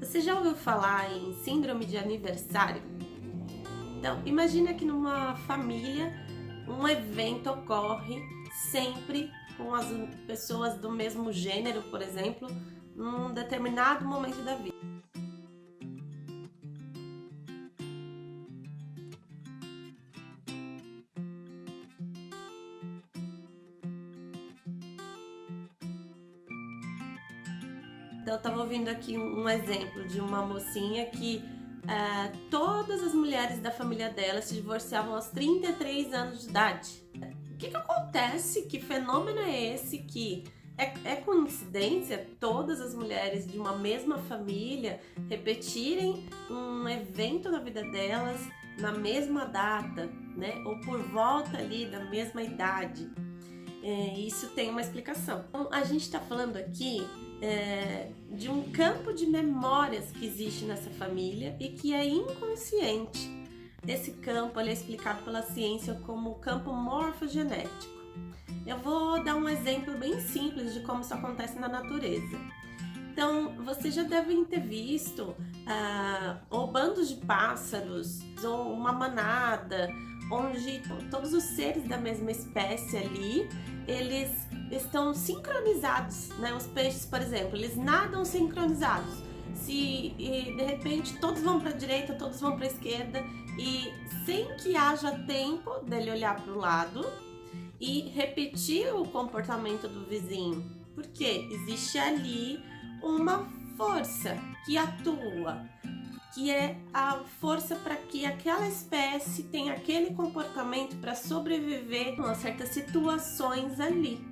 Você já ouviu falar em síndrome de aniversário? Então, imagina que numa família um evento ocorre sempre com as pessoas do mesmo gênero, por exemplo, num determinado momento da vida. Então, eu estava ouvindo aqui um exemplo de uma mocinha que todas as mulheres da família dela se divorciavam aos 33 anos de idade. O que acontece? Que fenômeno é esse que é coincidência todas as mulheres de uma mesma família repetirem um evento na vida delas na mesma data, né? Ou por volta ali da mesma idade? Isso tem uma explicação. Então, a gente está falando aqui de um campo de memórias que existe nessa família e que é inconsciente. Esse campo é explicado pela ciência como campo morfogenético. Eu vou dar um exemplo bem simples de como isso acontece na natureza. Então, vocês já devem ter visto ou bandos de pássaros, ou uma manada, onde todos os seres da mesma espécie ali, eles estão sincronizados, né? Os peixes, por exemplo, eles nadam sincronizados. Se de repente todos vão para a direita, todos vão para a esquerda, e sem que haja tempo dele olhar para o lado e repetir o comportamento do vizinho, porque existe ali uma força que atua, que é a força para que aquela espécie tenha aquele comportamento para sobreviver em certas situações ali.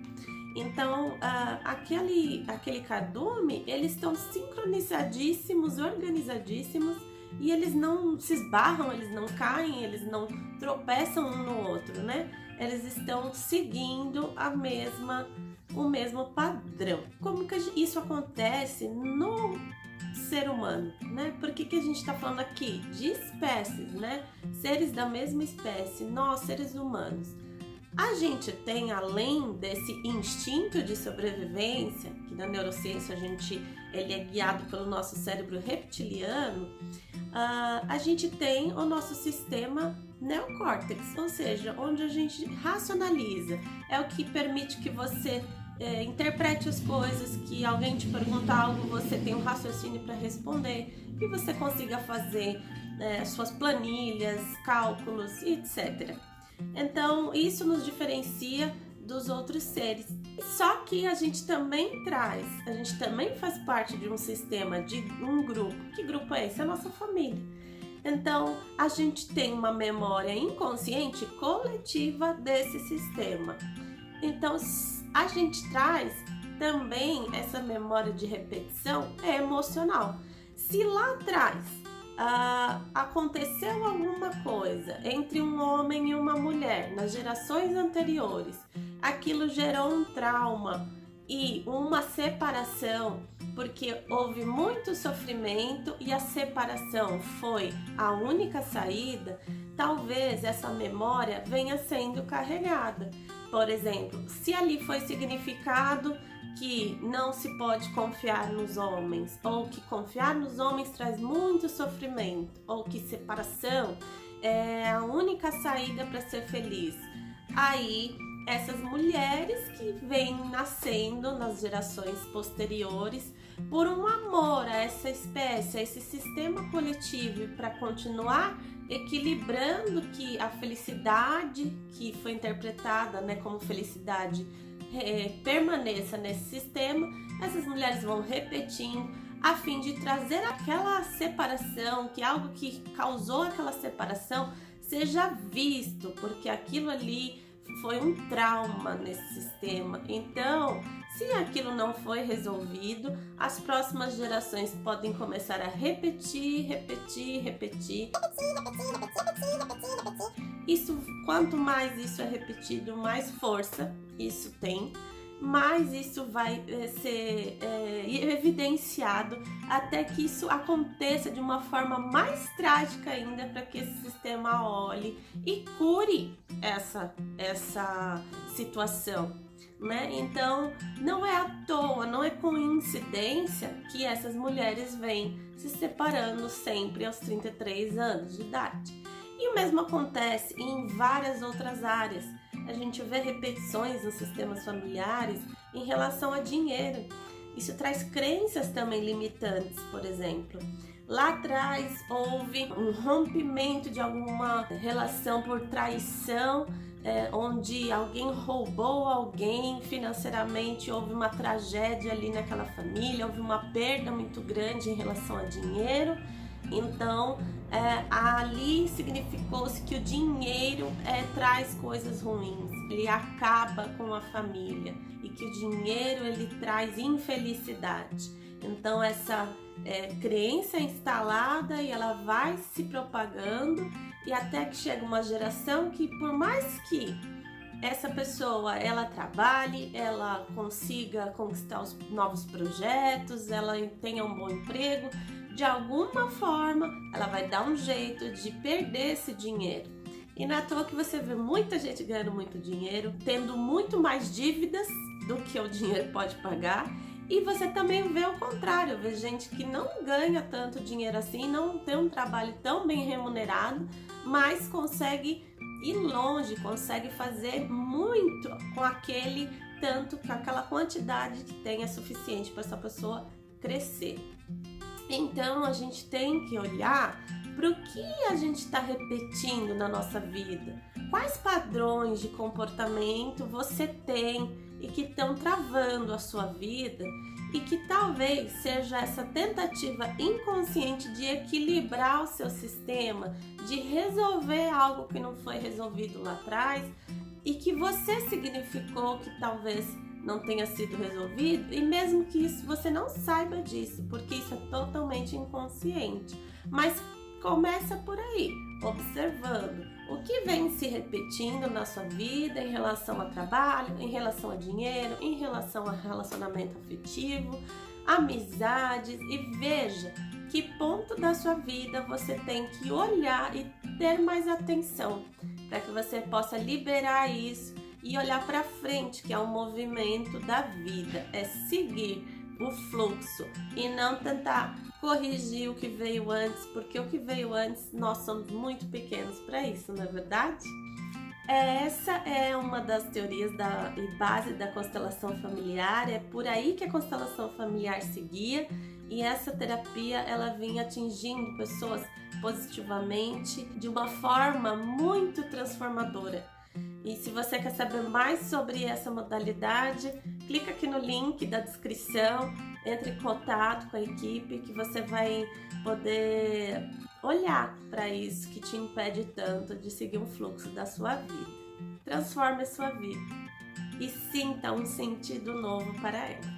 Então, aquele cardume, eles estão sincronizadíssimos, organizadíssimos, e eles não se esbarram, eles não caem, eles não tropeçam um no outro, né? Eles estão seguindo o mesmo padrão. Como que isso acontece no ser humano, né? Por que a gente está falando aqui de espécies, né? Seres da mesma espécie, nós, seres humanos. A gente tem, além desse instinto de sobrevivência, que na neurociência ele é guiado pelo nosso cérebro reptiliano, a gente tem o nosso sistema neocórtex, ou seja, onde a gente racionaliza. É o que permite que você interprete as coisas, que alguém te pergunta algo, você tem um raciocínio para responder, que você consiga fazer suas planilhas, cálculos, etc. Então, isso nos diferencia dos outros seres. Só que a gente também faz parte de um sistema, de um grupo. Que grupo é esse? É a nossa família. Então, a gente tem uma memória inconsciente coletiva desse sistema. Então, a gente traz também essa memória de repetição emocional. Se lá atrás aconteceu alguma coisa entre um homem e uma mulher nas gerações anteriores, aquilo gerou um trauma e uma separação, porque houve muito sofrimento e a separação foi a única saída, talvez essa memória venha sendo carregada. Por exemplo, se ali foi significado que não se pode confiar nos homens, ou que confiar nos homens traz muito sofrimento, ou que separação é a única saída para ser feliz. Aí, essas mulheres que vêm nascendo nas gerações posteriores por um amor a essa espécie, a esse sistema coletivo, para continuar equilibrando que a felicidade que foi interpretada, né, como felicidade permaneça nesse sistema, essas mulheres vão repetindo a fim de trazer aquela separação, que algo que causou aquela separação seja visto, porque aquilo ali foi um trauma nesse sistema. Então, se aquilo não foi resolvido, as próximas gerações podem começar a repetir. Isso, quanto mais isso é repetido, mais força isso tem, mais isso vai ser evidenciado até que isso aconteça de uma forma mais trágica ainda, para que esse sistema olhe e cure essa situação. né? Então, não é à toa, não é coincidência que essas mulheres vêm se separando sempre aos 33 anos de idade. E o mesmo acontece em várias outras áreas. A gente vê repetições nos sistemas familiares em relação a dinheiro. Isso traz crenças também limitantes, por exemplo. Lá atrás houve um rompimento de alguma relação por traição, onde alguém roubou alguém financeiramente, houve uma tragédia ali naquela família, houve uma perda muito grande em relação a dinheiro. Então, ali significou-se que o dinheiro traz coisas ruins, ele acaba com a família e que o dinheiro ele traz infelicidade. Então, essa crença instalada e ela vai se propagando e até que chega uma geração que, por mais que essa pessoa ela trabalhe, ela consiga conquistar os novos projetos, ela tenha um bom emprego, de alguma forma ela vai dar um jeito de perder esse dinheiro. E não é à toa que você vê muita gente ganhando muito dinheiro, tendo muito mais dívidas do que o dinheiro pode pagar. E você também vê o contrário, vê gente que não ganha tanto dinheiro assim, não tem um trabalho tão bem remunerado, mas consegue ir longe, consegue fazer muito com aquele tanto, que aquela quantidade que tem é suficiente para essa pessoa crescer. Então a gente tem que olhar para o que a gente está repetindo na nossa vida, quais padrões de comportamento você tem e que estão travando a sua vida e que talvez seja essa tentativa inconsciente de equilibrar o seu sistema, de resolver algo que não foi resolvido lá atrás e que você significou que talvez não tenha sido resolvido, e mesmo que isso você não saiba disso, porque isso é totalmente inconsciente. Mas começa por aí, observando o que vem se repetindo na sua vida em relação a trabalho, em relação a dinheiro, em relação a relacionamento afetivo, amizades, e veja que ponto da sua vida você tem que olhar e ter mais atenção para que você possa liberar isso e olhar para frente, que é um movimento da vida, é seguir o fluxo e não tentar corrigir o que veio antes, porque o que veio antes nós somos muito pequenos para isso, não é verdade? Essa é uma das teorias e base da constelação familiar, é por aí que a constelação familiar seguia, e essa terapia ela vinha atingindo pessoas positivamente de uma forma muito transformadora. E se você quer saber mais sobre essa modalidade, clica aqui no link da descrição, entre em contato com a equipe que você vai poder olhar para isso que te impede tanto de seguir um fluxo da sua vida. Transforme a sua vida e sinta um sentido novo para ela.